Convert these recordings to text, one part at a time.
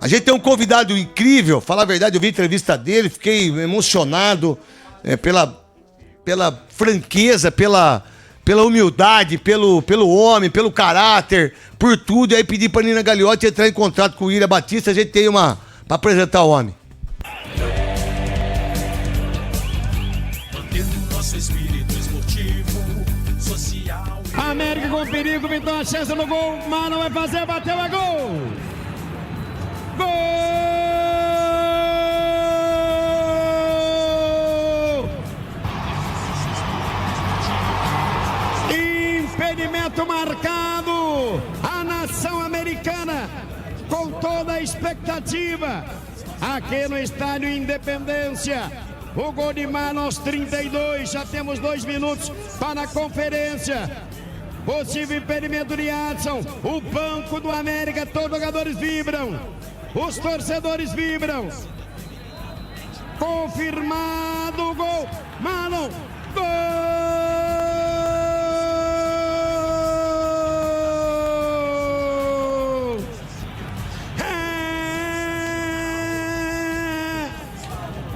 A gente tem um convidado incrível, falar a verdade, eu vi a entrevista dele, fiquei emocionado pela franqueza, pela humildade, pelo homem, pelo caráter, por tudo. E aí pedi pra Nina Gagliotti entrar em contato com o William Batista, a gente tem pra apresentar o homem. América com perigo, pintou a chance no gol, mas não vai fazer, bateu, é gol! Gol! Impedimento marcado, a nação americana com toda a expectativa, aqui no estádio Independência. O gol de Marlon aos 32, já temos 2 minutos para a conferência. Possível impedimento de Adson. O banco do América, todos os jogadores vibram. Os torcedores vibram. Confirmado o gol. Marlon, gol!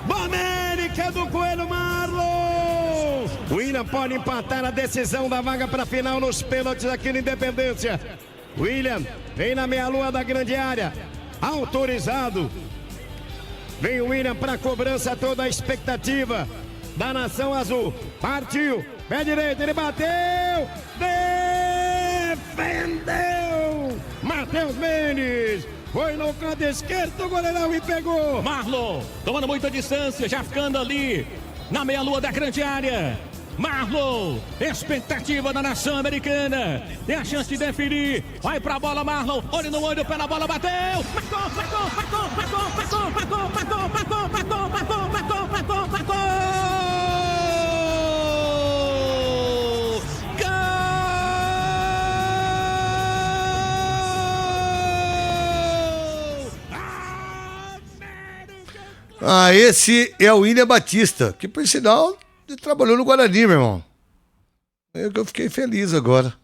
Do América, do Coelho Marlon. William pode empatar a decisão da vaga para a final nos pênaltis aqui na Independência. William vem na meia-lua da grande área, autorizado. Vem o William para a cobrança, toda a expectativa da nação azul. Partiu, pé direito, ele bateu, defendeu. Matheus Mendes foi no canto esquerdo, o goleirão e pegou. Marlon tomando muita distância, já ficando ali na meia-lua da grande área. Marlon, expectativa da nação americana, tem a chance de definir, vai pra bola Marlon, olho no olho, pé na bola, bateu, marcou, esse é o William Batista, que por sinal ele trabalhou no Guarani, meu irmão. Eu fiquei feliz agora.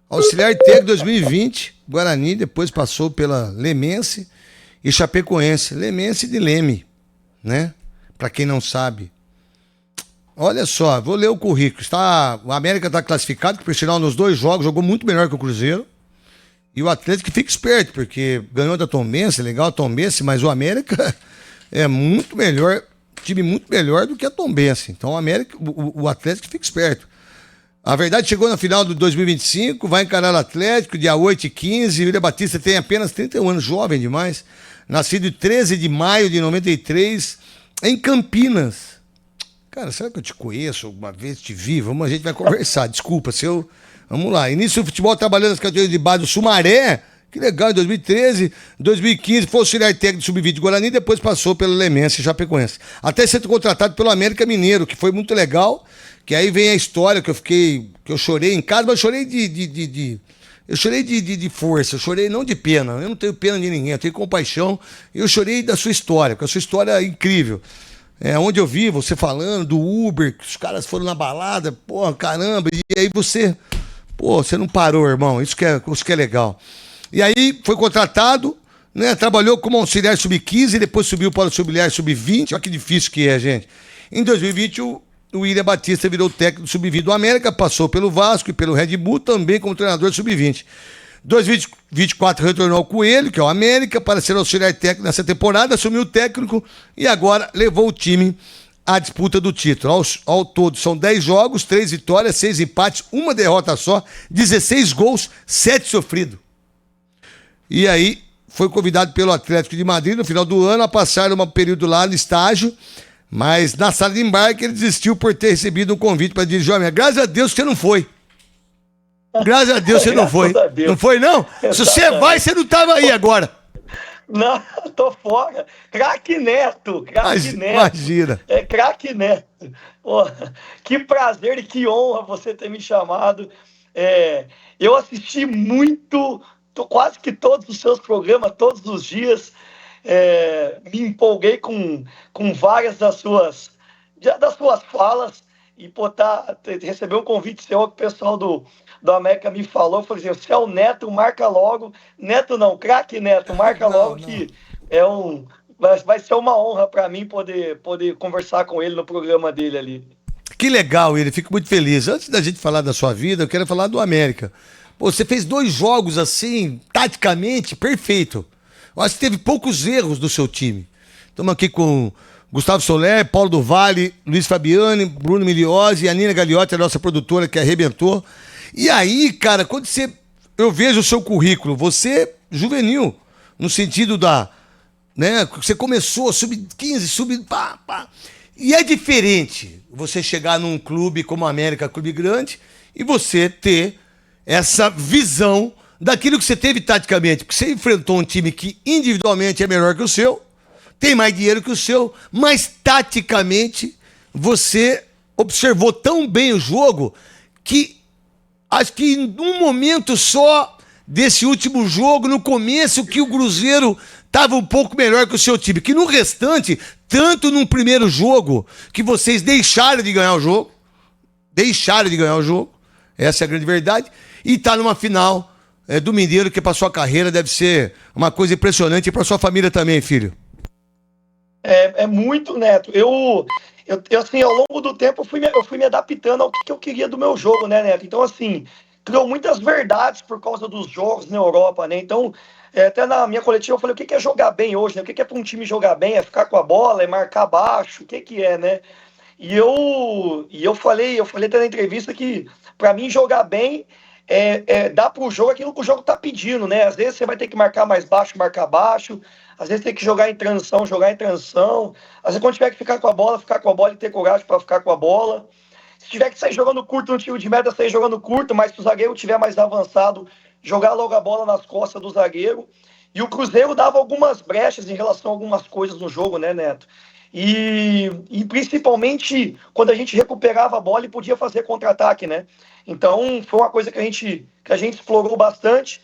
Auxiliar técnico 2020, Guarani, depois passou pela Lemense e Chapecoense. Lemense de Leme, né? Pra quem não sabe. Olha só, vou ler o currículo. O América tá classificado, que por sinal nos 2 jogos jogou muito melhor que o Cruzeiro. E o Atlético fica esperto, porque ganhou da Tombense, legal a Tombense, mas o América é muito melhor, time muito melhor do que a Tombense. Então o Atlético fica esperto. A verdade, chegou na final do 2025, vai encarar o Atlético, dia 8 e 15. O William Batista tem apenas 31 anos, jovem demais. Nascido em 13 de maio de 93, em Campinas. Cara, será que eu te conheço alguma vez? Te vi? A gente vai conversar. Desculpa, Vamos lá. Início do futebol trabalhando nas categorias de base do Sumaré. Que legal, em 2013, 2015 foi auxiliar técnico do Sub-20 de Guarani, depois passou pelo Lemense e Chapecoense. Até ser contratado pelo América Mineiro, que foi muito legal, que aí vem a história que eu chorei em casa, mas eu chorei de força, eu chorei não de pena, eu não tenho pena de ninguém, eu tenho compaixão, eu chorei da sua história, porque a sua história é incrível. Onde eu vi você falando do Uber, que os caras foram na balada, porra, caramba, e aí você não parou, irmão, isso que é legal. E aí foi contratado, né? Trabalhou como auxiliar sub-15 e depois subiu para o auxiliar sub-20. Olha que difícil que é, gente. Em 2020, o William Batista virou técnico do sub-20 do América, passou pelo Vasco e pelo Red Bull, também como treinador sub-20. 2024 retornou ao Coelho, que é o América, para ser auxiliar técnico nessa temporada, assumiu o técnico e agora levou o time à disputa do título. Ao todo são 10 jogos, 3 vitórias, 6 empates, 1 derrota só, 16 gols, 7 sofridos. E aí foi convidado pelo Atlético de Madrid no final do ano a passar um período lá no estágio, mas na sala de embarque ele desistiu por ter recebido um convite para dirigir o América. Graças a Deus que você não foi. Graças a Deus você não foi. Não foi, não? Se você vai, você não estava aí agora. Não, tô fora. Craque Neto. Imagina. Craque Neto. Pô, que prazer e que honra você ter me chamado. Eu assisti muito, quase que todos os seus programas, todos os dias. Me empolguei com várias das suas falas. E receber um convite seu, que o pessoal do América me falou, eu falei assim, você é o Neto, marca logo. Neto não, craque Neto, marca logo que Vai ser uma honra para mim poder conversar com ele no programa dele ali. Que legal, ele. Fico muito feliz. Antes da gente falar da sua vida, eu quero falar do América. Pô, você fez 2 jogos assim, taticamente, perfeito. Eu acho que teve poucos erros do seu time. Estamos aqui com Gustavo Soler, Paulo do Vale, Luiz Fabiani, Bruno Miliose e a Nina Gagliotti, a nossa produtora, que arrebentou. E aí, cara, quando eu vejo o seu currículo, você juvenil, no sentido da, né, você começou sub-15, pá. E é diferente você chegar num clube como a América, clube grande, e você ter essa visão daquilo que você teve taticamente. Porque você enfrentou um time que individualmente é melhor que o seu, tem mais dinheiro que o seu, mas taticamente você observou tão bem o jogo que acho que em um momento só desse último jogo, no começo, que o Cruzeiro estava um pouco melhor que o seu time. Que no restante, tanto no primeiro jogo, que vocês deixaram de ganhar o jogo, essa é a grande verdade, e tá numa final do Mineiro, que para sua carreira deve ser uma coisa impressionante, e para sua família também, filho. É muito, Neto. Eu assim, ao longo do tempo, eu fui me adaptando ao que eu queria do meu jogo, né, Neto? Então, assim, criou muitas verdades por causa dos jogos na Europa, né? Então, até na minha coletiva eu falei, o que é jogar bem hoje, né? O que é para um time jogar bem? É ficar com a bola, é marcar baixo, o que é, né? E eu falei até na entrevista que, para mim, jogar bem dar pro jogo aquilo que o jogo tá pedindo, né? Às vezes você vai ter que marcar mais baixo, marcar baixo. Às vezes tem que jogar em transição, jogar em transição. Às vezes quando tiver que ficar com a bola e ter coragem para ficar com a bola. Se tiver que sair jogando curto no tiro de meta, sair jogando curto, mas se o zagueiro tiver mais avançado, jogar logo a bola nas costas do zagueiro. E o Cruzeiro dava algumas brechas em relação a algumas coisas no jogo, né, Neto? E principalmente quando a gente recuperava a bola e podia fazer contra-ataque, né? Então foi uma coisa que a gente explorou bastante.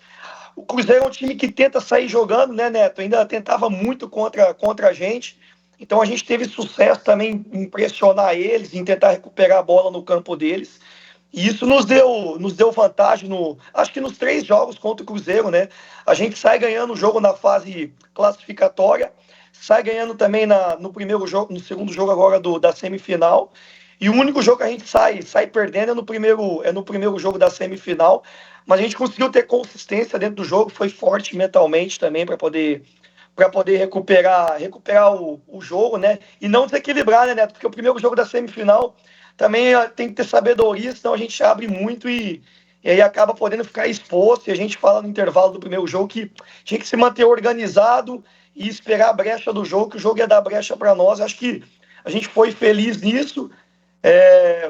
O Cruzeiro é um time que tenta sair jogando, né, Neto? Ainda tentava muito contra a gente. Então a gente teve sucesso também em pressionar eles, em tentar recuperar a bola no campo deles. E isso nos deu vantagem, acho que nos 3 jogos contra o Cruzeiro, né? A gente sai ganhando o jogo na fase classificatória, sai ganhando também no primeiro jogo, no segundo jogo agora da semifinal. E o único jogo que a gente sai perdendo é no primeiro jogo da semifinal. Mas a gente conseguiu ter consistência dentro do jogo, foi forte mentalmente também para poder recuperar o jogo, né? E não desequilibrar, né, Neto? Porque o primeiro jogo da semifinal também tem que ter sabedoria, senão a gente abre muito e aí acaba podendo ficar exposto. E a gente fala no intervalo do primeiro jogo que tinha que se manter organizado e esperar a brecha do jogo, que o jogo ia dar brecha para nós. Acho que a gente foi feliz nisso.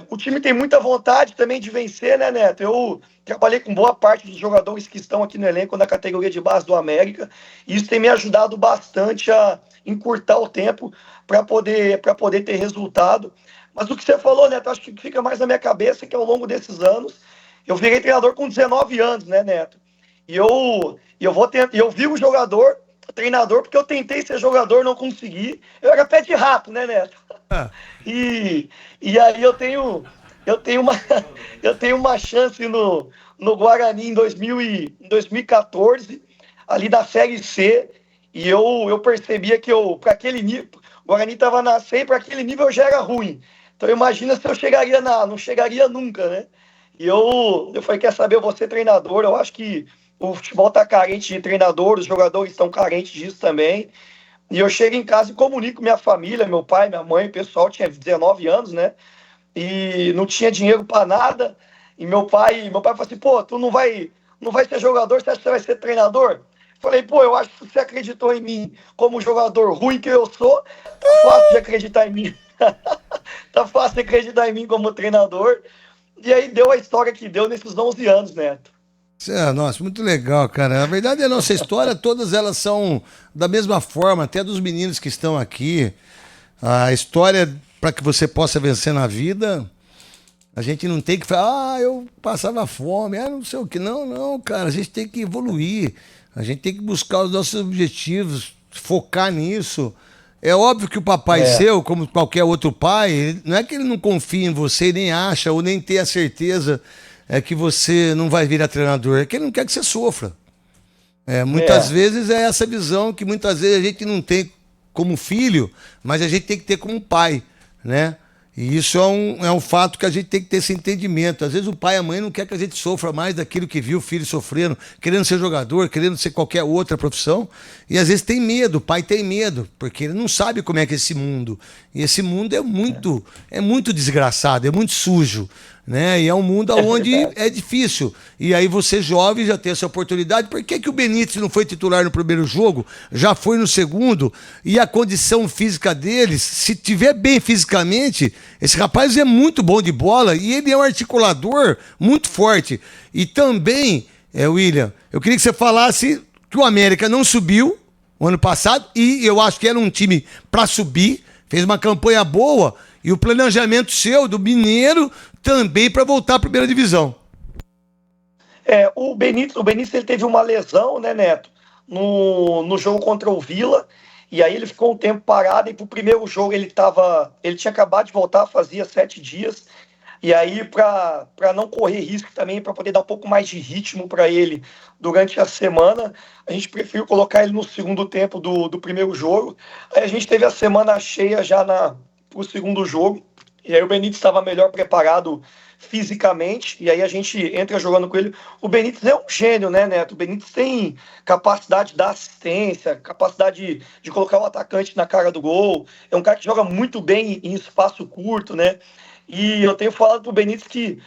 O time tem muita vontade também de vencer, né, Neto? Eu trabalhei com boa parte dos jogadores que estão aqui no elenco na categoria de base do América, e isso tem me ajudado bastante a encurtar o tempo para poder ter resultado. Mas o que você falou, Neto, acho que fica mais na minha cabeça que ao longo desses anos, eu virei treinador com 19 anos, né, Neto? E eu vi o treinador, porque eu tentei ser jogador, não consegui. Eu era pé de rato, né, Neto? E aí eu tenho uma chance no Guarani em 2014, ali da Série C, e eu percebia que para aquele nível, o Guarani estava nascendo, para aquele nível eu já era ruim. Então imagina se eu não chegaria nunca, né? E eu falei, quer saber, eu vou ser treinador. Eu acho que o futebol está carente de treinador, os jogadores estão carentes disso também. E eu chego em casa e comunico minha família, meu pai, minha mãe, o pessoal tinha 19 anos, né? E não tinha dinheiro para nada. E meu pai falou assim, pô, tu não vai ser jogador, você acha que você vai ser treinador? Falei, pô, eu acho que você acreditou em mim como jogador ruim que eu sou, tá fácil de acreditar em mim. Tá fácil de acreditar em mim como treinador. E aí deu a história que deu nesses 11 anos, Neto. Nossa, muito legal, cara. Na verdade, a nossa história, todas elas são da mesma forma, até dos meninos que estão aqui. A história, para que você possa vencer na vida, a gente não tem que falar, eu passava fome, não sei o que. Não, cara, a gente tem que evoluir. A gente tem que buscar os nossos objetivos, focar nisso. É óbvio que o papai seu, como qualquer outro pai, não é que ele não confia em você, nem acha, ou nem tem a certeza que você não vai virar treinador. É que ele não quer que você sofra. Muitas vezes é essa visão que muitas vezes a gente não tem como filho, mas a gente tem que ter como pai, né? E isso é um fato que a gente tem que ter esse entendimento. Às vezes o pai e a mãe não quer que a gente sofra mais daquilo que viu o filho sofrendo, querendo ser jogador, querendo ser qualquer outra profissão. E às vezes tem medo, o pai tem medo, porque ele não sabe como é que é esse mundo. E esse mundo é muito desgraçado, é muito sujo, né? E é um mundo onde é difícil. E aí você jovem já tem essa oportunidade. Por que o Benítez não foi titular no primeiro jogo? Já foi no segundo. E a condição física deles, se tiver bem fisicamente, esse rapaz é muito bom de bola e ele é um articulador muito forte. E também, William, eu queria que você falasse que o América não subiu o ano passado e eu acho que era um time para subir, fez uma campanha boa e o planejamento seu, do Mineiro, também para voltar à primeira divisão. O Benítez ele teve uma lesão, né, Neto, no jogo contra o Vila, e aí ele ficou um tempo parado, e pro primeiro jogo ele tinha acabado de voltar, fazia 7 dias, e aí para não correr risco também, para poder dar um pouco mais de ritmo para ele durante a semana, a gente preferiu colocar ele no segundo tempo do primeiro jogo. Aí a gente teve a semana cheia já pro segundo jogo, e aí o Benítez estava melhor preparado fisicamente, e aí a gente entra jogando com ele. O Benítez é um gênio, né, Neto? O Benítez tem capacidade de dar assistência, capacidade de colocar o atacante na cara do gol. É um cara que joga muito bem em espaço curto, né? E eu tenho falado pro Benítez que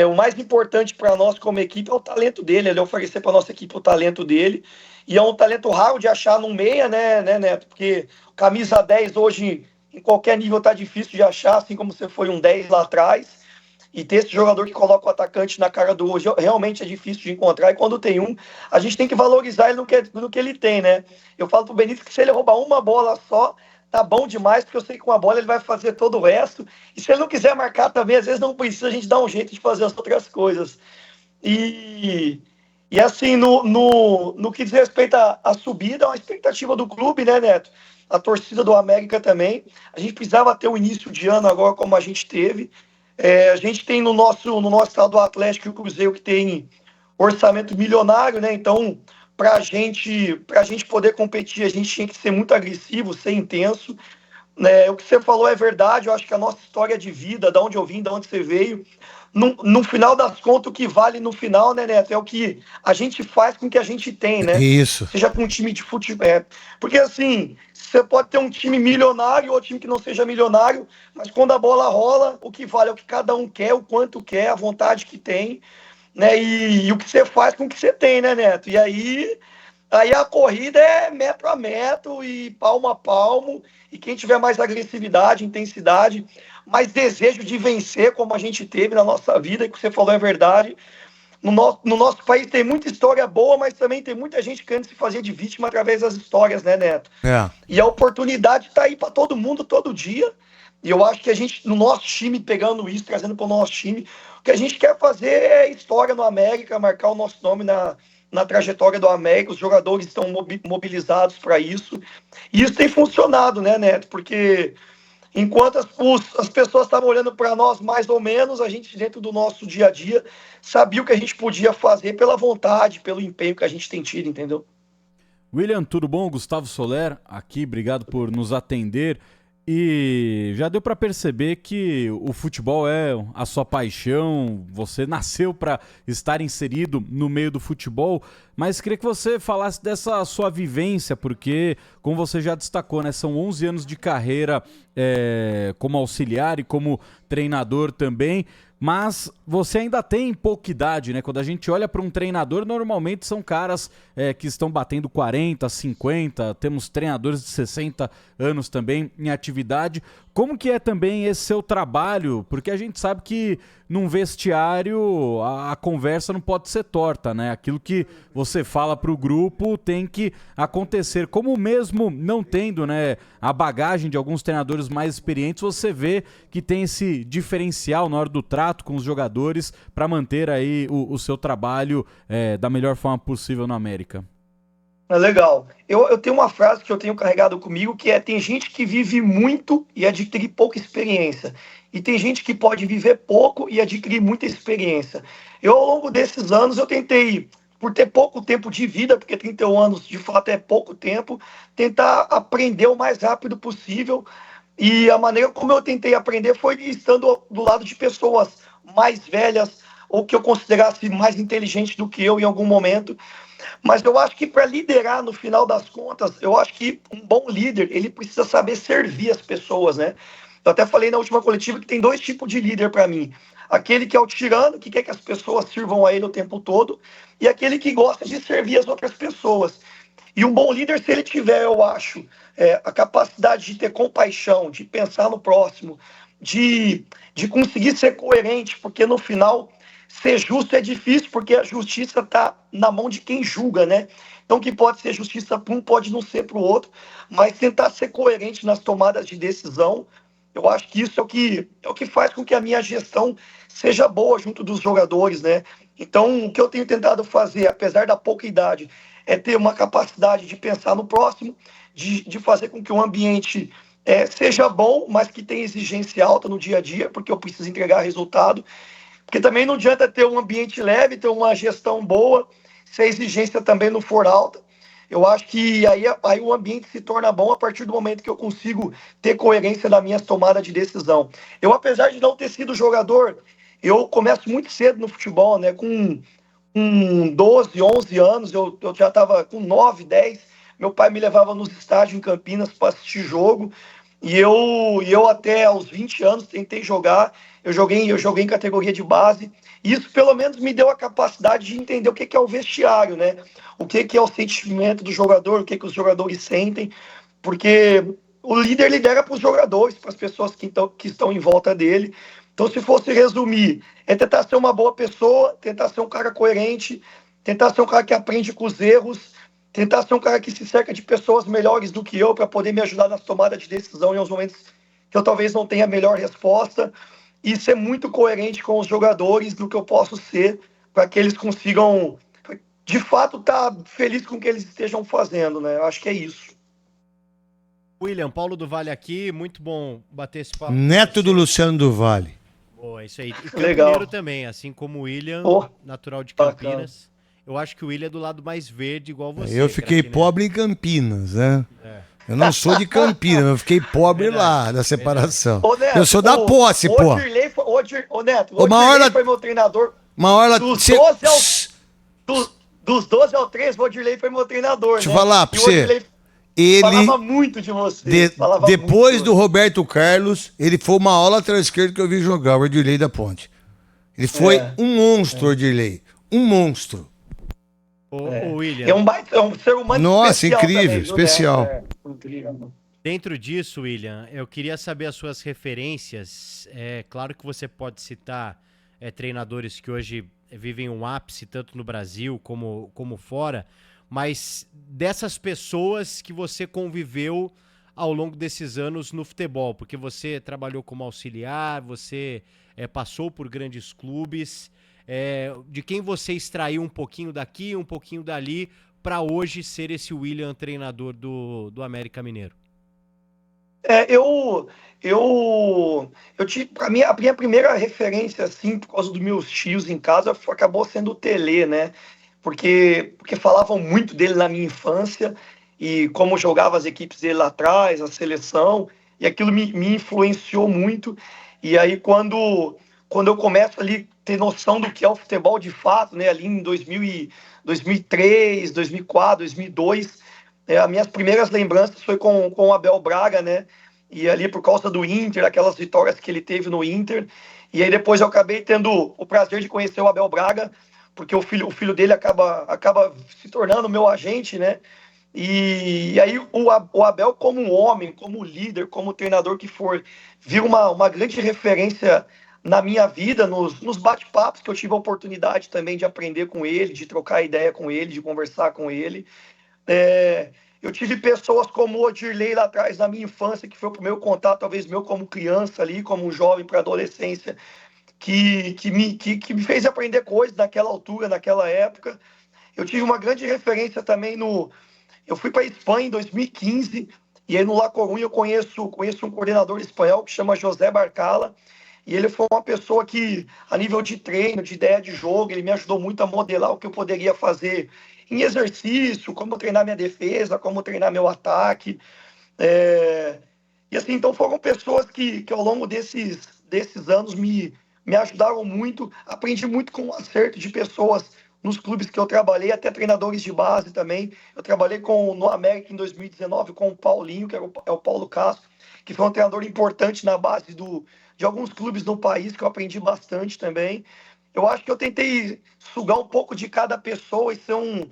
o mais importante para nós como equipe é o talento dele, ele oferecer para nossa equipe o talento dele. E é um talento raro de achar no meia, né, Neto? Porque camisa 10 hoje, em qualquer nível, tá difícil de achar, assim como você foi um 10 lá atrás. E ter esse jogador que coloca o atacante na cara do hoje realmente é difícil de encontrar. E quando tem a gente tem que valorizar ele no que ele tem, né? Eu falo pro Benítez que se ele roubar uma bola só, tá bom demais, porque eu sei que com a bola ele vai fazer todo o resto. E se ele não quiser marcar também, às vezes não precisa, a gente dá um jeito de fazer as outras coisas. E assim, no que diz respeito à subida, é uma expectativa do clube, né, Neto? A torcida do América também. A gente precisava ter um início de ano agora como a gente teve. A gente tem no nosso estado do Atlético e o Cruzeiro que tem orçamento milionário, né? Então, pra gente poder competir, a gente tinha que ser muito agressivo, ser intenso. O que você falou é verdade, eu acho que a nossa história de vida, da onde eu vim, da onde você veio, no final das contas, o que vale no final, né, Neto, é o que a gente faz com o que a gente tem, né? Isso. Seja com um time de futebol. Porque, assim, você pode ter um time milionário ou time que não seja milionário, mas quando a bola rola, o que vale é o que cada um quer, o quanto quer, a vontade que tem, né? E o que você faz com o que você tem, né, Neto? E aí a corrida é metro a metro e palmo a palmo, e quem tiver mais agressividade, intensidade, mais desejo de vencer, como a gente teve na nossa vida, e que você falou é verdade. No nosso país tem muita história boa, mas também tem muita gente querendo se fazer de vítima através das histórias, né, Neto? E a oportunidade tá aí para todo mundo, todo dia. E eu acho que a gente, no nosso time, pegando isso, trazendo para o nosso time, o que a gente quer fazer é história no América, marcar o nosso nome na trajetória do América. Os jogadores estão mobilizados para isso. E isso tem funcionado, né, Neto? Porque enquanto as pessoas estavam olhando para nós mais ou menos, a gente, dentro do nosso dia a dia, sabia o que a gente podia fazer pela vontade, pelo empenho que a gente tem tido, entendeu? William, tudo bom? Gustavo Soler aqui, obrigado por nos atender. E já deu para perceber que o futebol é a sua paixão, você nasceu para estar inserido no meio do futebol, mas queria que você falasse dessa sua vivência, porque, como você já destacou, né, são 11 anos de carreira como auxiliar e como treinador também, mas você ainda tem pouca idade, né? Quando a gente olha para um treinador, normalmente são caras que estão batendo 40, 50, temos treinadores de 60 anos também em atividade. Como que é também esse seu trabalho? Porque a gente sabe que num vestiário a conversa não pode ser torta, né? Aquilo que você fala para o grupo tem que acontecer. Como mesmo não tendo, né, a bagagem de alguns treinadores mais experientes, você vê que tem esse diferencial na hora do trato com os jogadores para manter aí o seu trabalho da melhor forma possível no América. É legal. Eu tenho uma frase que eu tenho carregado comigo, que tem gente que vive muito e adquire pouca experiência. E tem gente que pode viver pouco e adquirir muita experiência. Eu, ao longo desses anos, eu tentei por ter pouco tempo de vida, porque 31 anos de fato é pouco tempo, tentar aprender o mais rápido possível. E a maneira como eu tentei aprender foi estando do lado de pessoas mais velhas ou que eu considerasse mais inteligentes do que eu em algum momento. Mas eu acho que para liderar, no final das contas, eu acho que um bom líder, ele precisa saber servir as pessoas, né? Eu até falei na última coletiva que tem 2 tipos de líder para mim. Aquele que é o tirano, que quer que as pessoas sirvam a ele o tempo todo, e aquele que gosta de servir as outras pessoas. E um bom líder, se ele tiver, eu acho, a capacidade de ter compaixão, de pensar no próximo, de conseguir ser coerente, porque no final ser justo é difícil, porque a justiça está na mão de quem julga, né? Então, que pode ser justiça para um, pode não ser para o outro, mas tentar ser coerente nas tomadas de decisão, eu acho que isso é o que faz com que a minha gestão seja boa junto dos jogadores, né? Então, o que eu tenho tentado fazer, apesar da pouca idade, é ter uma capacidade de pensar no próximo, de fazer com que o ambiente seja bom, mas que tenha exigência alta no dia a dia, porque eu preciso entregar resultado. Porque também não adianta ter um ambiente leve, ter uma gestão boa, se a exigência também não for alta. Eu acho que aí o ambiente se torna bom a partir do momento que eu consigo ter coerência nas minhas tomadas de decisão. Eu, apesar de não ter sido jogador, eu começo muito cedo no futebol, né? Com 12, 11 anos, eu já estava com 9, 10. Meu pai me levava nos estádios em Campinas para assistir jogo. E eu até aos 20 anos tentei jogar. Eu joguei em categoria de base. E isso pelo menos me deu a capacidade de entender o que é o vestiário, né? O que é o sentimento do jogador, o que os jogadores sentem. Porque o líder lidera para os jogadores, para as pessoas que estão em volta dele. Então, se fosse resumir, é tentar ser uma boa pessoa, tentar ser um cara coerente, tentar ser um cara que aprende com os erros, tentar ser um cara que se cerca de pessoas melhores do que eu para poder me ajudar nas tomadas de decisão em uns momentos que eu talvez não tenha a melhor resposta, e ser muito coerente com os jogadores do que eu posso ser para que eles consigam, de fato, estar felizes com o que eles estejam fazendo, né? Eu acho que é isso. William, Paulo do Vale aqui, muito bom bater esse papo. Neto do Luciano do Vale. Boa, isso aí. E Legal. campineiro também, assim como o William, natural de Bacana. Campinas. Eu acho que o William é do lado mais verde, igual você. Eu fiquei pobre em Campinas, né? Eu não sou de Campinas, eu fiquei pobre lá, da separação. Ô, Neto, eu sou da posse, pô. Ô, Neto, o Odirley foi meu treinador. Uma hora... Dos 12 ao 13, o Odirley foi meu treinador, Deixa eu falar pra você. Ele falava muito de você. Depois do Roberto Carlos, ele foi uma aula lateral esquerdo que eu vi jogar, o Odirley da Ponte. Ele foi um monstro, Odirley. Um monstro. O William. É um ser humano nossa, especial. Incrível, também, especial. Incrível. Dentro disso, William, eu queria saber as suas referências. É claro que você pode citar treinadores que hoje vivem um ápice, tanto no Brasil como fora, mas dessas pessoas que você conviveu ao longo desses anos no futebol, porque você trabalhou como auxiliar, você passou por grandes clubes, de quem você extraiu um pouquinho daqui, um pouquinho dali, para hoje ser esse William treinador do América Mineiro? A minha primeira referência, assim, por causa dos meus tios em casa, acabou sendo o Tele, né? Porque falavam muito dele na minha infância e como jogava as equipes dele lá atrás, a seleção, e aquilo me influenciou muito. E aí, quando eu começo ali a ter noção do que é o futebol de fato, né? Ali em 2003, 2004, 2002, as minhas primeiras lembranças foi com o Abel Braga, né? E ali por causa do Inter, aquelas vitórias que ele teve no Inter. E aí depois eu acabei tendo o prazer de conhecer o Abel Braga, porque o filho dele acaba se tornando meu agente, né? E aí o Abel, como um homem, como líder, como treinador que for, viu uma grande referência na minha vida, nos bate-papos que eu tive a oportunidade também de aprender com ele, de trocar ideia com ele, de conversar com ele. Eu tive pessoas como o Odirley lá atrás, na minha infância, que foi o primeiro contato, talvez meu como criança ali, como um jovem para adolescência, que me fez aprender coisas naquela altura, naquela época. Eu tive uma grande referência também Eu fui para a Espanha em 2015, e aí no La Coruña eu conheço um coordenador espanhol que chama José Barcala, E ele foi uma pessoa que, a nível de treino, de ideia de jogo, ele me ajudou muito a modelar o que eu poderia fazer em exercício, como treinar minha defesa, como treinar meu ataque. E assim, então foram pessoas que ao longo desses anos me ajudaram muito. Aprendi muito com o acerto de pessoas nos clubes que eu trabalhei, até treinadores de base também. Eu trabalhei no América em 2019 com o Paulinho, que é o Paulo Castro, que foi um treinador importante na base de alguns clubes no país, que eu aprendi bastante também. Eu acho que eu tentei sugar um pouco de cada pessoa e ser o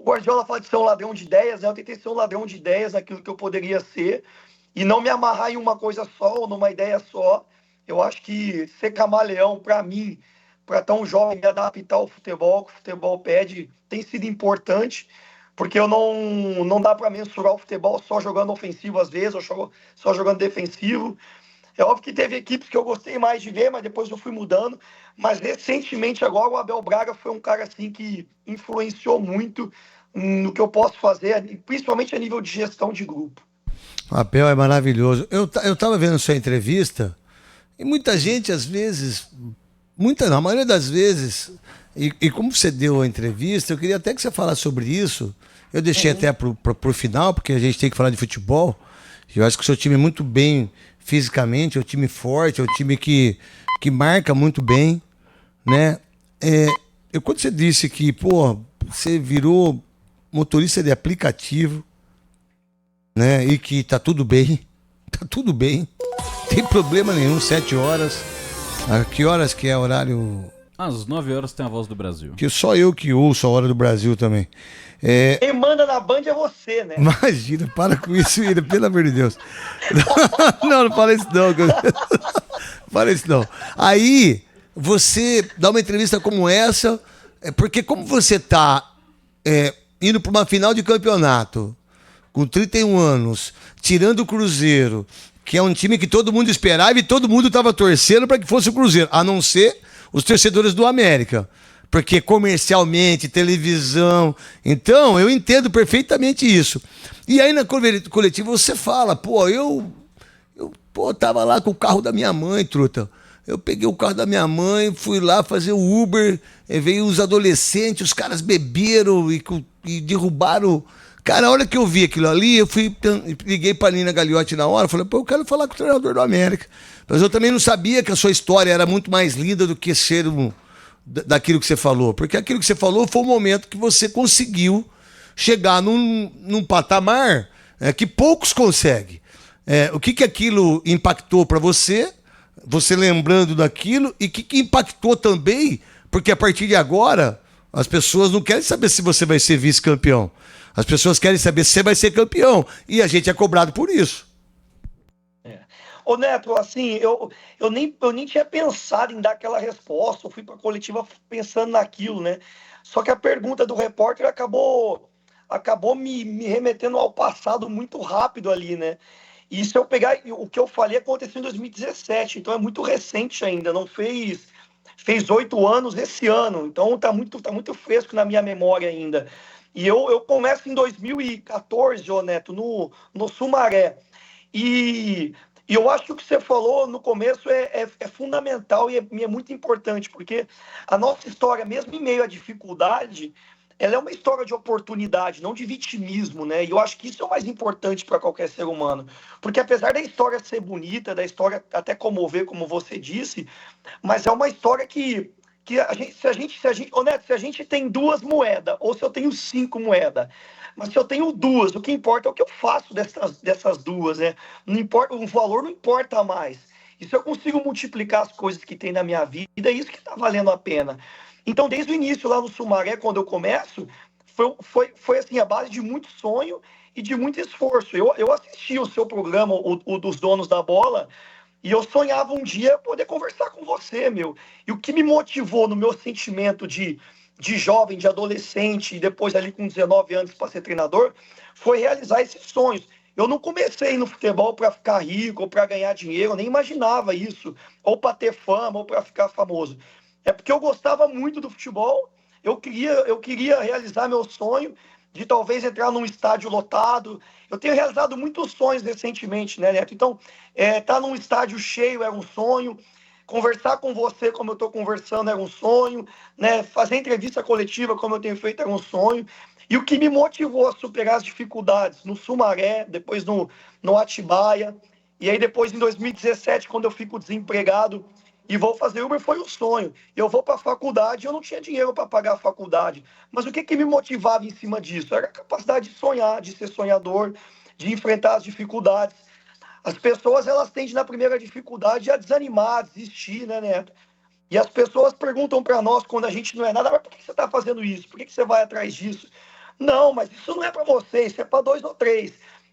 Guardiola fala de ser um ladrão de ideias, né? Eu tentei ser um ladrão de ideias naquilo que eu poderia ser e não me amarrar em uma coisa só ou numa ideia só. Eu acho que ser camaleão, para mim, para tão jovem, me adaptar ao futebol, que o futebol pede, tem sido importante, porque eu não dá para mensurar o futebol só jogando ofensivo às vezes, ou só jogando defensivo. É óbvio que teve equipes que eu gostei mais de ver, mas depois eu fui mudando. Mas recentemente agora o Abel Braga foi um cara assim que influenciou muito no que eu posso fazer, principalmente a nível de gestão de grupo. O Abel é maravilhoso. Eu tava vendo sua entrevista e muita gente, às vezes, não, a maioria das vezes, e como você deu a entrevista, eu queria até que você falasse sobre isso. Eu deixei até pro final, porque a gente tem que falar de futebol. Eu acho que o seu time é muito bem fisicamente, é um time forte, é um time que marca muito bem, né? Quando você disse que, você virou motorista de aplicativo, né? E que tá tudo bem, não tem problema nenhum, 7 horas. A que horas que é horário? Às 9 horas tem a Voz do Brasil. Que só eu que ouço a Hora do Brasil também. Quem manda na Band é você, né? Imagina, para com isso, Ira, pelo amor de Deus. Não fala isso não. Fala isso não. Aí, você dá uma entrevista como essa, porque como você tá indo para uma final de campeonato, com 31 anos, tirando o Cruzeiro, que é um time que todo mundo esperava e todo mundo estava torcendo para que fosse o Cruzeiro, a não ser os torcedores do América. Porque comercialmente, televisão... Então, eu entendo perfeitamente isso. E aí, na coletiva, você fala, eu tava lá com o carro da minha mãe, truta. Eu peguei o carro da minha mãe, fui lá fazer o Uber, veio os adolescentes, os caras beberam e derrubaram... Cara, a hora que eu vi aquilo ali, liguei pra Nina Gagliotti na hora, falei, eu quero falar com o treinador do América. Mas eu também não sabia que a sua história era muito mais linda do que ser daquilo que você falou. Porque aquilo que você falou foi o momento que você conseguiu chegar num patamar que poucos conseguem. O que aquilo impactou para você lembrando daquilo, e o que impactou também, porque a partir de agora, as pessoas não querem saber se você vai ser vice-campeão. As pessoas querem saber se você vai ser campeão. E a gente é cobrado por isso. Ô Neto, assim, eu nem tinha pensado em dar aquela resposta. Eu fui para a coletiva pensando naquilo, né? Só que a pergunta do repórter acabou me remetendo ao passado muito rápido ali, né? E se eu pegar, o que eu falei aconteceu em 2017, então é muito recente ainda, não fez 8 anos esse ano, então tá muito fresco na minha memória ainda. E eu começo em 2014, ô Neto, no Sumaré. E eu acho que o que você falou no começo é fundamental e é muito importante, porque a nossa história, mesmo em meio à dificuldade, ela é uma história de oportunidade, não de vitimismo, né? E eu acho que isso é o mais importante para qualquer ser humano. Porque apesar da história ser bonita, da história até comover, como você disse, mas é uma história que se a gente tem 2 moedas, ou se eu tenho 5 moedas, mas se eu tenho 2, o que importa é o que eu faço dessas 2, né? Não importa, o valor não importa mais. E se eu consigo multiplicar as coisas que tem na minha vida, é isso que está valendo a pena. Então, desde o início, lá no Sumaré, quando eu começo, foi assim, a base de muito sonho e de muito esforço. Eu assisti o seu programa, o dos Donos da Bola, e eu sonhava um dia poder conversar com você, meu. E o que me motivou no meu sentimento de jovem, de adolescente, e depois ali com 19 anos para ser treinador, foi realizar esses sonhos. Eu não comecei no futebol para ficar rico ou para ganhar dinheiro, eu nem imaginava isso, ou para ter fama, ou para ficar famoso. É porque eu gostava muito do futebol, eu queria realizar meu sonho de talvez entrar num estádio lotado. Eu tenho realizado muitos sonhos recentemente, né, Neto? Então, estar num estádio cheio era um sonho. conversar com você como eu estou conversando era um sonho, né? Fazer entrevista coletiva como eu tenho feito era um sonho. E o que me motivou a superar as dificuldades no Sumaré, depois no Atibaia, e aí depois em 2017, quando eu fico desempregado e vou fazer Uber, foi um sonho. Eu vou para a faculdade, eu não tinha dinheiro para pagar a faculdade. Mas o que me motivava em cima disso? Era a capacidade de sonhar, de ser sonhador, de enfrentar as dificuldades. As pessoas, elas tendem na primeira dificuldade a desanimar, a desistir, né, Neto? E as pessoas perguntam para nós, quando a gente não é nada, mas por que você está fazendo isso? Por que você vai atrás disso? Não, mas isso não é para você, isso é para 2 ou 3.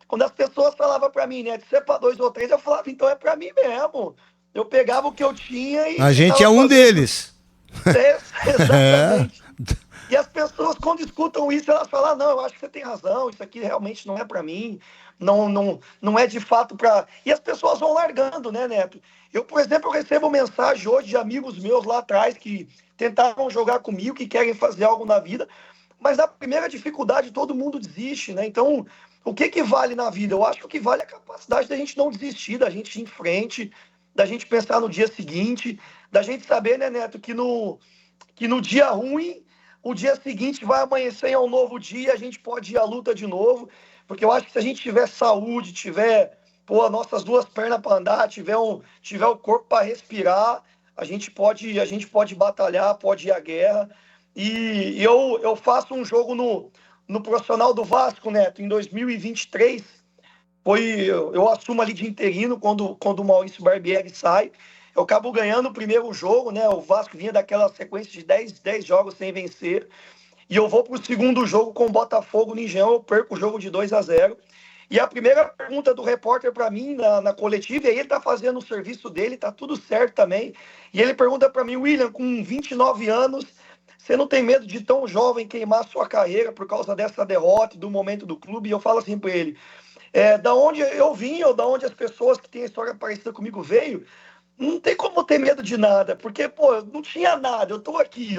Quando as pessoas falavam para mim, né, isso é para 2 ou 3, eu falava, então é para mim mesmo. Eu pegava o que eu tinha e... A gente é um deles. Exatamente. E as pessoas, quando escutam isso, elas falam, não, eu acho que você tem razão, isso aqui realmente não é para mim, não é de fato para... E as pessoas vão largando, né, Neto? Eu, por exemplo, eu recebo mensagem hoje de amigos meus lá atrás que tentaram jogar comigo, que querem fazer algo na vida, mas na primeira dificuldade todo mundo desiste, né? Então, o que vale na vida? Eu acho que o que vale é a capacidade da gente não desistir, da gente ir em frente, da gente pensar no dia seguinte, da gente saber, né, Neto, que no dia ruim, o dia seguinte vai amanhecer em um novo dia, a gente pode ir à luta de novo, porque eu acho que se a gente tiver saúde, tiver nossas 2 pernas para andar, tiver o corpo para respirar, a gente pode batalhar, pode ir à guerra. E eu faço um jogo no profissional do Vasco, Neto, em 2023. Eu assumo ali de interino quando o Maurício Barbieri sai. Eu acabo ganhando o primeiro jogo, né? O Vasco vinha daquela sequência de 10 jogos sem vencer. E eu vou para o segundo jogo com o Botafogo no Engenhão, eu perco o jogo de 2-0. E a primeira pergunta do repórter para mim na coletiva, e aí ele está fazendo o serviço dele, está tudo certo também. E ele pergunta para mim, William, com 29 anos, você não tem medo de tão jovem queimar sua carreira por causa dessa derrota e do momento do clube? E eu falo assim para ele, da onde eu vim ou da onde as pessoas que têm história parecida comigo veio, não tem como ter medo de nada, porque, não tinha nada, eu tô aqui,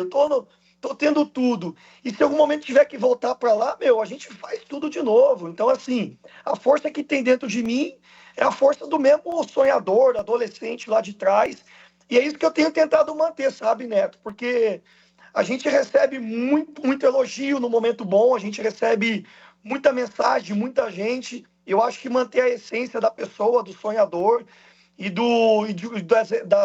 tô tendo tudo. E se em algum momento tiver que voltar para lá, a gente faz tudo de novo. Então, assim, a força que tem dentro de mim é a força do mesmo sonhador, adolescente lá de trás. E é isso que eu tenho tentado manter, sabe, Neto? Porque a gente recebe muito, muito elogio no momento bom, a gente recebe muita mensagem de muita gente. Eu acho que manter a essência da pessoa, do sonhador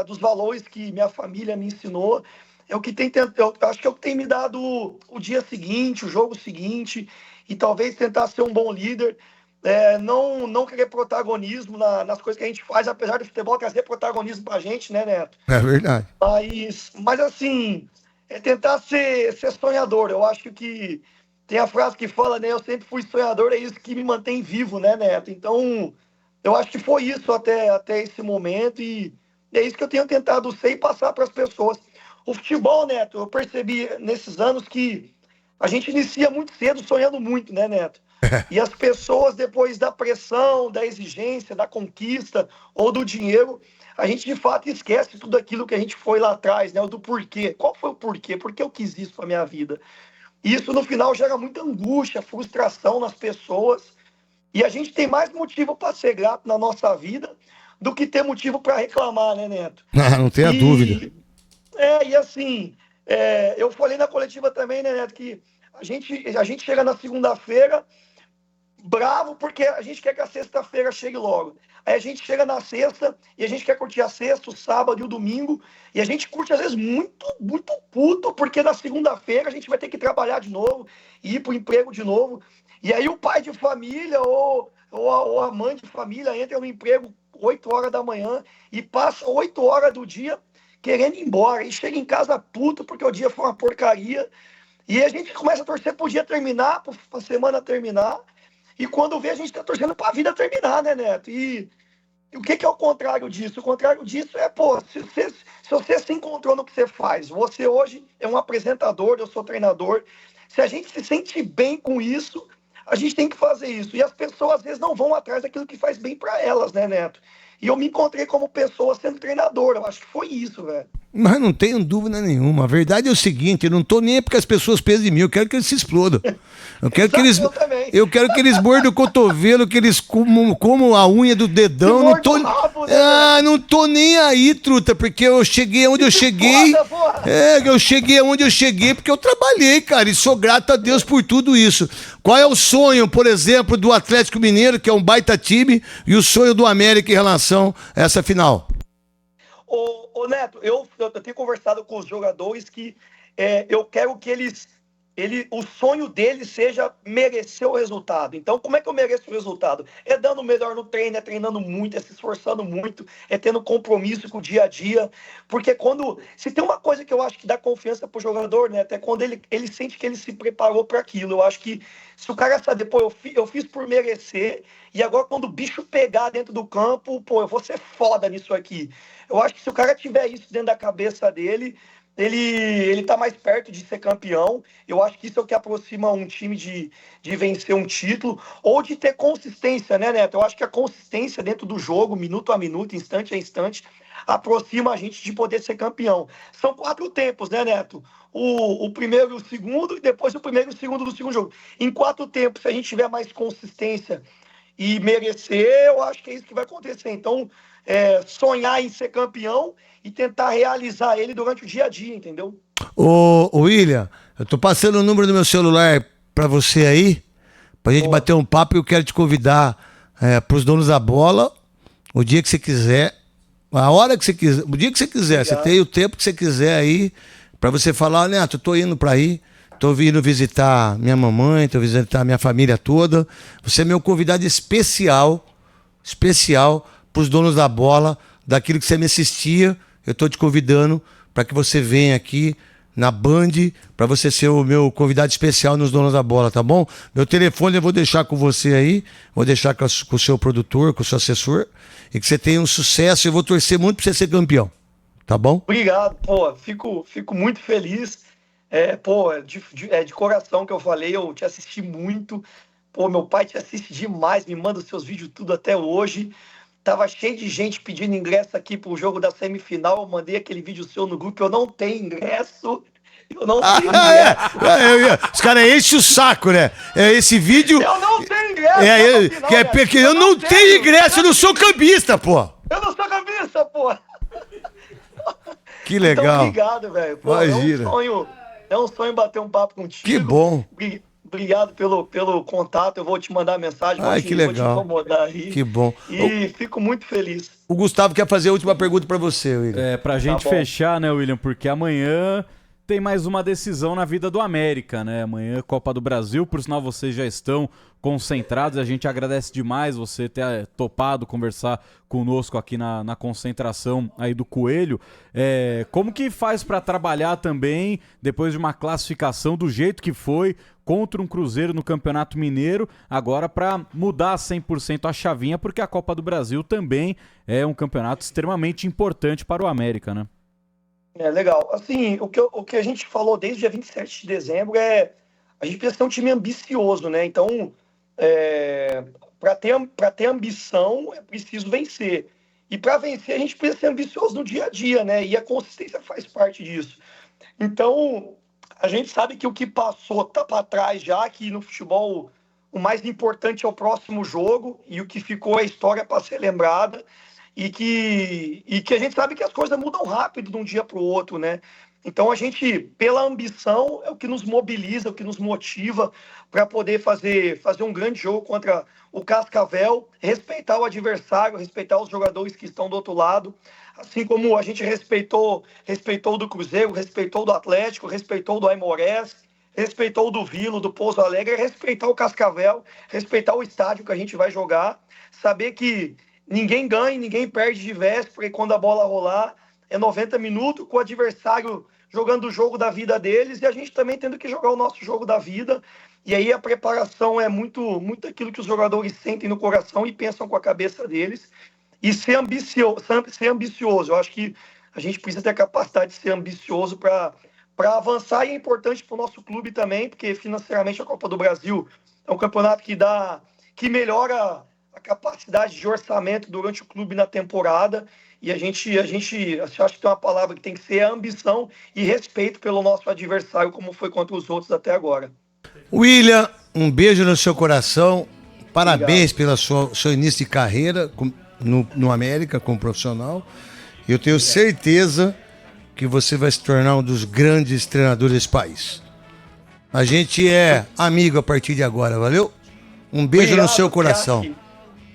dos valores que minha família me ensinou, é o que eu acho que é o que tem me dado o dia seguinte, o jogo seguinte, e talvez tentar ser um bom líder, não querer protagonismo nas coisas que a gente faz, apesar do futebol trazer protagonismo pra gente, né, Neto? É verdade. Mas assim, é tentar ser sonhador. Eu acho que tem a frase que fala, né, eu sempre fui sonhador, é isso que me mantém vivo, né, Neto? Então, eu acho que foi isso até esse momento, e é isso que eu tenho tentado ser e passar para as pessoas. O futebol, Neto, eu percebi nesses anos que a gente inicia muito cedo sonhando muito, né, Neto? E as pessoas, depois da pressão, da exigência, da conquista ou do dinheiro, a gente de fato esquece tudo aquilo que a gente foi lá atrás, né? O do porquê. Qual foi o porquê? Por que eu quis isso para minha vida? E isso no final gera muita angústia, frustração nas pessoas. E a gente tem mais motivo para ser grato na nossa vida do que ter motivo para reclamar, né, Neto? Não tenha dúvida. E assim, eu falei na coletiva também, né, Neto, que a gente chega na segunda-feira bravo porque a gente quer que a sexta-feira chegue logo. Aí a gente chega na sexta e a gente quer curtir a sexta, o sábado e o domingo, e a gente curte às vezes muito, muito puto, porque na segunda-feira a gente vai ter que trabalhar de novo, ir para o emprego de novo. E aí o pai de família ou a mãe de família entra no emprego 8 horas da manhã e passa 8 horas do dia querendo ir embora. E chega em casa puto porque o dia foi uma porcaria. E a gente começa a torcer pro dia terminar, pra semana terminar. E quando vê, a gente tá torcendo pra vida terminar, né, Neto? E o que é o contrário disso? O contrário disso é, se você se encontrou no que você faz, você hoje é um apresentador, eu sou treinador, se a gente se sente bem com isso, a gente tem que fazer isso. E as pessoas, às vezes, não vão atrás daquilo que faz bem para elas, né, Neto? e eu me encontrei como pessoa sendo treinador. Eu acho que foi isso, velho. Mas não tenho dúvida nenhuma. A verdade é o seguinte, eu não tô nem aí porque as pessoas pensam em mim, eu quero que eles se explodam. Eu quero que eles, Eu também. eu quero que eles mordam o cotovelo, que eles comam a unha do dedão. Que Não tô, mordam o rabo, né, não tô nem aí, truta, porque eu cheguei onde eu cheguei. foda, porra. Eu cheguei onde eu cheguei porque eu trabalhei, cara, e sou grato a Deus por tudo isso. Qual é o sonho, por exemplo, do Atlético Mineiro, que é um baita time, e o sonho do América em relação a essa final? Ô Neto, eu tenho conversado com os jogadores que eu quero que o sonho deles seja merecer o resultado. Então, como é que eu mereço o resultado? É dando o melhor no treino, é treinando muito, é se esforçando muito, é tendo compromisso com o dia a dia. Porque se tem uma coisa que eu acho que dá confiança pro jogador, né? Até quando ele sente que ele se preparou para aquilo. Eu acho que se o cara saber, pô, eu fiz por merecer, e agora quando o bicho pegar dentro do campo, pô, eu vou ser foda nisso aqui. Eu acho que se o cara tiver isso dentro da cabeça dele, ele tá mais perto de ser campeão. Eu acho que isso é o que aproxima um time de vencer um título, ou de ter consistência, né, Neto? Eu acho que a consistência dentro do jogo, minuto a minuto, instante a instante, aproxima a gente de poder ser campeão. São 4 tempos, né, Neto? O primeiro e o segundo, e depois o primeiro e o segundo do segundo jogo. Em 4 tempos, se a gente tiver mais consistência e merecer, eu acho que é isso que vai acontecer. Então, sonhar em ser campeão e tentar realizar ele durante o dia a dia, entendeu? Ô William, eu tô passando o número do meu celular pra você aí, pra gente bater um papo, e eu quero te convidar pros donos da bola, o dia que você quiser, a hora que você quiser, o dia que você quiser, Obrigado. Você tem o tempo que você quiser aí, pra você falar, Neto, eu tô indo pra aí, tô vindo visitar minha mamãe, tô visitar minha família toda, você é meu convidado especial pros donos da bola, daquilo que você me assistia, eu tô te convidando para que você venha aqui na Band, para você ser o meu convidado especial nos Donos da Bola, tá bom? Meu telefone eu vou deixar com você aí, vou deixar com o seu produtor, com o seu assessor, e que você tenha um sucesso, eu vou torcer muito para você ser campeão, tá bom? Obrigado, pô, fico muito feliz. De coração que eu falei, eu te assisti muito. Pô, meu pai te assiste demais, me manda os seus vídeos tudo até hoje. Tava cheio de gente pedindo ingresso aqui pro jogo da semifinal. Eu mandei aquele vídeo seu no grupo. Eu não tenho ingresso. Eu não tenho ingresso. Os caras enchem o saco, né? Esse vídeo. Eu não tenho ingresso. Porque eu não tenho ingresso, eu não sou cambista, pô. Eu não sou cambista, pô. Que legal. Então, obrigado, velho. Imagina. É um sonho bater um papo contigo. Que bom. Obrigado pelo contato. Eu vou te mandar mensagem. Ai, que legal. Vou te incomodar aí. Que bom. E fico muito feliz. O Gustavo quer fazer a última pergunta pra você, William. Pra gente fechar, né, William? Porque amanhã tem mais uma decisão na vida do América, né? Amanhã, Copa do Brasil. Por sinal, vocês já estão concentrados. A gente agradece demais você ter topado conversar conosco aqui na concentração aí do Coelho. Como que faz para trabalhar também, depois de uma classificação do jeito que foi, contra um Cruzeiro no Campeonato Mineiro, agora para mudar 100% a chavinha, porque a Copa do Brasil também é um campeonato extremamente importante para o América, né? Legal. Assim, o que a gente falou desde o dia 27 de dezembro a gente precisa ter um time ambicioso, né? Então, para ter ambição, é preciso vencer. E para vencer, a gente precisa ser ambicioso no dia a dia, né? E a consistência faz parte disso. Então, a gente sabe que o que passou tá para trás já, que no futebol o mais importante é o próximo jogo, e o que ficou é a história para ser lembrada. E que a gente sabe que as coisas mudam rápido de um dia para o outro, né? Então a gente, pela ambição, é o que nos mobiliza, o que nos motiva para poder fazer um grande jogo contra o Cascavel, respeitar o adversário, respeitar os jogadores que estão do outro lado, assim como a gente respeitou o do Cruzeiro, respeitou o do Atlético, respeitou o do Aimorés, respeitou o do Vilo, do Pouso Alegre, respeitar o Cascavel, respeitar o estádio que a gente vai jogar, saber que ninguém ganha, ninguém perde de véspera, e quando a bola rolar é 90 minutos com o adversário jogando o jogo da vida deles e a gente também tendo que jogar o nosso jogo da vida. E aí a preparação é muito aquilo que os jogadores sentem no coração e pensam com a cabeça deles. E ser ambicioso. Eu acho que a gente precisa ter a capacidade de ser ambicioso para avançar, e é importante para o nosso clube também, porque financeiramente a Copa do Brasil é um campeonato que melhora a capacidade de orçamento durante o clube na temporada. E a gente acho que tem uma palavra que tem que ser ambição e respeito pelo nosso adversário, como foi contra os outros até agora. William, um beijo no seu coração. Parabéns pelo seu início de carreira no América como profissional. Eu tenho certeza que você vai se tornar um dos grandes treinadores desse país. A gente é amigo a partir de agora, valeu? Um beijo no seu coração. Craque.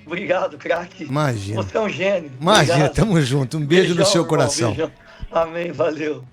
Obrigado, craque. Imagina. Você é um gênio. Imagina, Obrigado. tamo junto. Um beijo no seu irmão, coração. beijão. Amém, valeu.